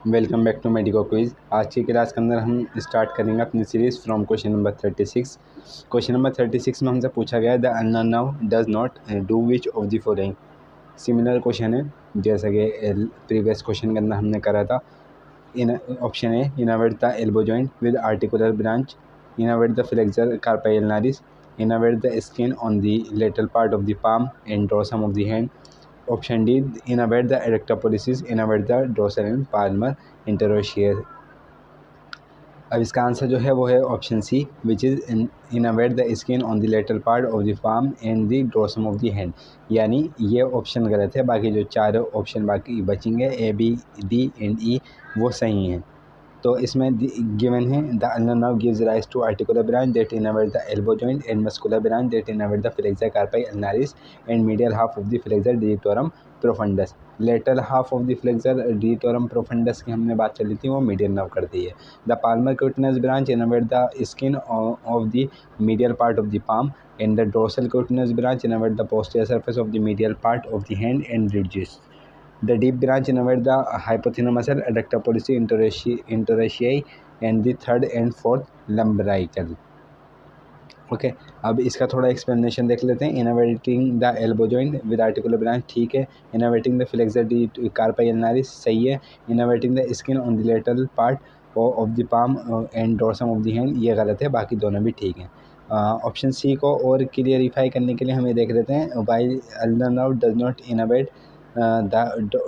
Welcome back to Medico Quiz. आज की class के अंदर हम स्टार्ट करेंगे अपनी series from question number 36। Question number 36 में हमसे पूछा गया the unknown now does not do which of the following. Similar question है जैसा कि प्रीवियस क्वेश्चन के अंदर हमने करा था। In option A innervate the elbow joint with articular branch, innervate the flexor carpi ulnaris, innervate the skin on the lateral part of the palm and dorsum of the hand. Option D innervate the erector pollicis, innervate the dorsal and palmar interossei. अब इसका answer जो है वो है option C which is innervate the skin on the lateral part of the palm and the dorsum of the hand. यानी ये option गलत है, बाकी जो चार ऑप्शन बाकी बचेंगे A B D and E वो सही हैं। तो इसमें गिवन है the ulnar nerve gives rise to articular branch that innervate the elbow joint and muscular branch that innervate the flexor carpi ulnaris and medial half of the flexor digitorum profundus. Lateral half of the flexor digitorum profundus की हमने बात चली थी, वो medial nerve करती है। The palmar cutaneous branch innervate the skin of the medial part of the palm and the dorsal cutaneous branch innervate the posterior surface of the medial part of the hand and ridges. The deep branch innervate the hypothenar muscle, adductor pollicis, interosseae, and the third and fourth lumbrical. Okay अब इसका थोड़ा explanation देख लेते हैं। Innovating the elbow joint with articular branch ठीक है। Innovating the flexor D कार्पाई अल्नारिस सही है। Innovating the skin on the lateral part of the palm and dorsum of the hand ये गलत है, बाकी दोनों भी ठीक हैं। ऑप्शन सी को और क्लियरिफाई करने के लिए हम ये देख लेते हैं। While ulnar nerve does not innovate the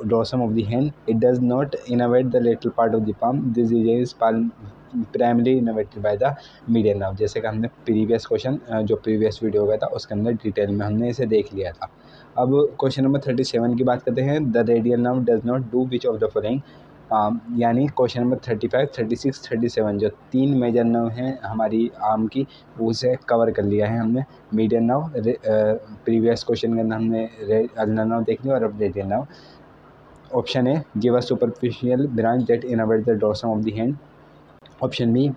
dorsum of the hand, it does not innervate the lateral part of the palm. This is primarily innervated by the medial nerve। जैसे कि हमने प्रीवियस क्वेश्चन जो previous video का था उसके अंदर detail में हमने इसे देख लिया था। अब क्वेश्चन नंबर 37 की बात करते हैं। The radial nerve does not do which of the following. यानी क्वेश्चन नंबर 35, 36, 37 जो तीन मेजर नर्व हैं हमारी आर्म की उसे कवर कर लिया है हमने। मीडियन नर्व प्रीवियस क्वेश्चन के अंदर हमने अल्नर नर्व देख लिया और अब radial nerve. Option A give a superficial branch that innervate the dorsum of the hand. Option B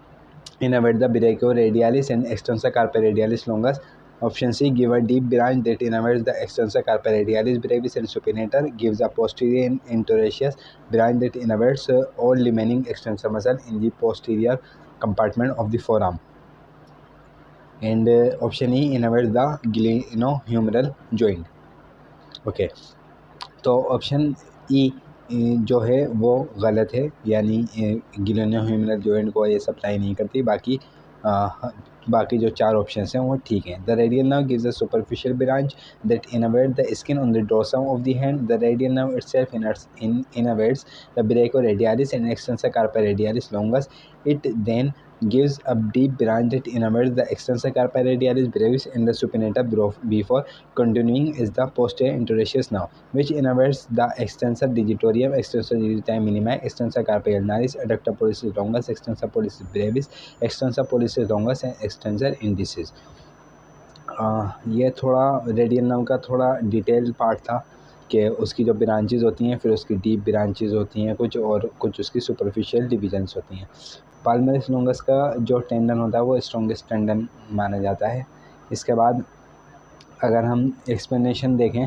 innervate the brachioradialis and extensor carpi radialis longus. Option C give a deep branch that innervates the extensor carpi radialis brevis and supinator, gives a posterior and interosseous branch that innervates all remaining extensor muscle in the posterior compartment of the forearm. And option E innervates the glenohumeral joint. Okay, तो option ई जो है वो गलत है, यानी ग्लेनोह्यूमरल joint को ये supply नहीं करती। बाकी जो चार ऑप्शंस हैं वो ठीक हैं। The radial nerve gives a superficial branch that innervate the skin on the dorsum of the hand. The radial nerve itself innervates the brachioradialis and extensor carpi radialis longus. It then gives a deep branch that innervates the extensor carpi radialis brevis and the supinator before continuing is the posterior interosseous nerve, which innervates the extensor digitorium, extensor digiti minimi, extensor carpi ulnaris, adductor pollicis longus, extensor pollicis brevis, extensor pollicis longus and extensor indicis। ये थोड़ा radial nerve का थोड़ा detail part था कि उसकी जो branches होती हैं, फिर उसकी डीप ब्रांचेज होती हैं कुछ, और कुछ उसकी सुपरफिशियल डिविजन्स होती हैं। पाल्मरिस लॉन्गस का जो टेंडन होता है वो स्ट्रॉन्गेस्ट टेंडन माना जाता है। इसके बाद अगर हम एक्सप्लेनेशन देखें,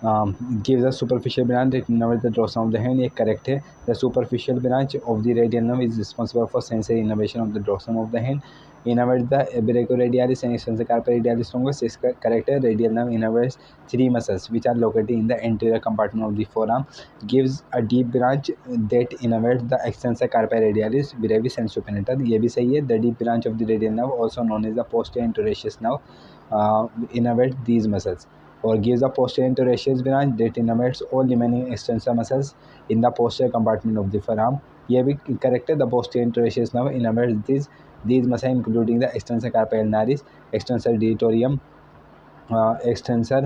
gives the superficial branch that innervates the dorsum of the hand, ये करेक्ट है। The superficial branch of the radial nerve is responsible for sensory innervation of the dorsum of the hand. Innervates the brachioradialis and extensor carpi radialis longus, इसका correct है। Radial nerve innervates three muscles which are located in the anterior compartment of the forearm, gives a deep branch that innervates the extensor carpi radialis brevis and supinator, ये भी सही है। The deep branch of the radial nerve also known as the posterior interosseous nerve innervates these muscles, or gives a posterior interosseous branch that innervates all remaining extensor muscles in the posterior compartment of the forearm, ये भी correct है। The posterior interosseous nerve innervates these muscles including the extensor carpi ulnaris, extensor digitorum, extensor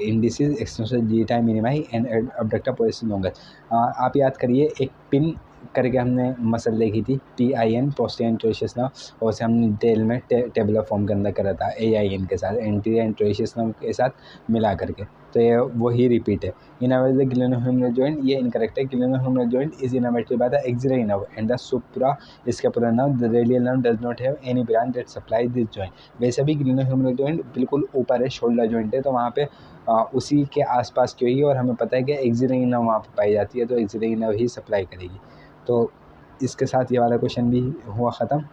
indicis, extensor digiti minimi and abductor pollicis longus। आप याद करिए एक pin करके हमने muscle देखी थी PIN पोस्टीरियर इंटरोशियस नर्व, और उसे हमने डिटेल में टेबुलर फॉर्म के अंदर करा था AIN के साथ, एंटीरियर इंटरोशियस नर्व के साथ मिला करके। तो ये वही रिपीट है। इनर्वेट द ग्लेनोह्यूमरल जॉइंट, ये इनकरेक्ट है। Glenohumeral joint is innervated by the axillary nerve and the suprascapular nerve, the radial nerve does not have any branch that supply this joint. वैसे भी ग्लेनोह्यूमरल joint बिल्कुल ऊपर है, shoulder joint है, तो वहाँ पे उसी के आसपास की हुई, और हमें पता है कि एक्सिलरी नर्व वहाँ पे पाई जाती है, तो एक्सिलरी नर्व ही सप्लाई करेगी। तो इसके साथ ये वाला क्वेश्चन भी हुआ ख़त्म।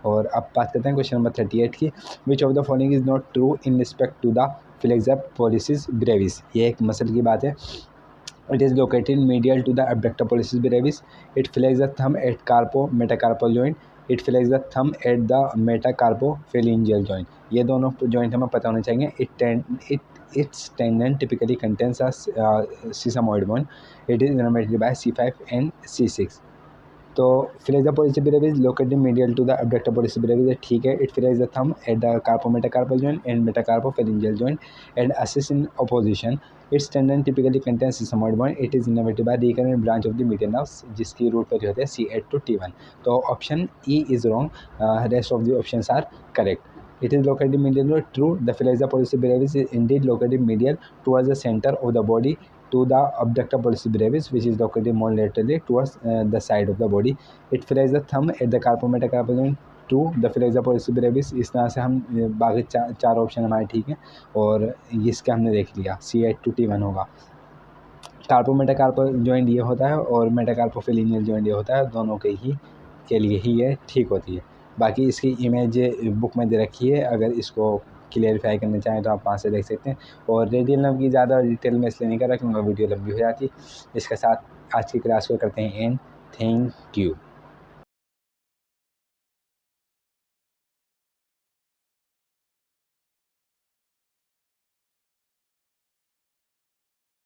और अब बात करते हैं क्वेश्चन नंबर 38 की। Which of the following is not true in respect to the flexor pollicis brevis। ये एक मसल की बात है। It is located medial to the abductor pollicis brevis. It flexes the thumb at carpo-metacarpal joint. It flexes the thumb at the metacarpophalangeal joint. ये दोनों joint हमें पता होने चाहिए। Its tendon typically contains a sesamoid bone. It is innervated by C5 and C6. तो flexor pollicis brevis located medial to the abductor pollicis brevis, ठीक है। It flex the thumb at the carpometacarpal joint and metacarpophalangeal joint and assist in opposition. Its tendon typically contains sesamoid bone. It is innervated by recurrent branch of the median nerves, जिसकी root पर होते हैं C8 to T1। तो option E is wrong, rest of the options are correct. It is located medial. True, the flexor pollicis brevis is indeed located medial towards the center of the body to the abductor pollicis brevis, which is located more laterally towards the side of the body. It flexes the thumb at the carpometacarpal joint. True, the flexor pollicis brevis। इस तरह से हम बाकी चार option हमारे ठीक हैं, और इसका हमने देख लिया C8 to T1 होगा। कार्पोमेटाकार्पल जॉइंट ये होता है और मेटाकार्पोफेलिनियल जॉइंट ये होता है, दोनों के लिए ही ये ठीक होती है। बाकी इसकी इमेज बुक में दे रखी है, अगर इसको क्लियरिफाई करना चाहें तो आप वहाँ से देख सकते हैं। और रेडियल नर्व की ज़्यादा डिटेल में इसलिए नहीं कर रहा क्योंकि वीडियो लंबी हो जाती है। इसके साथ आज की क्लास को करते हैं एंड थैंक यू।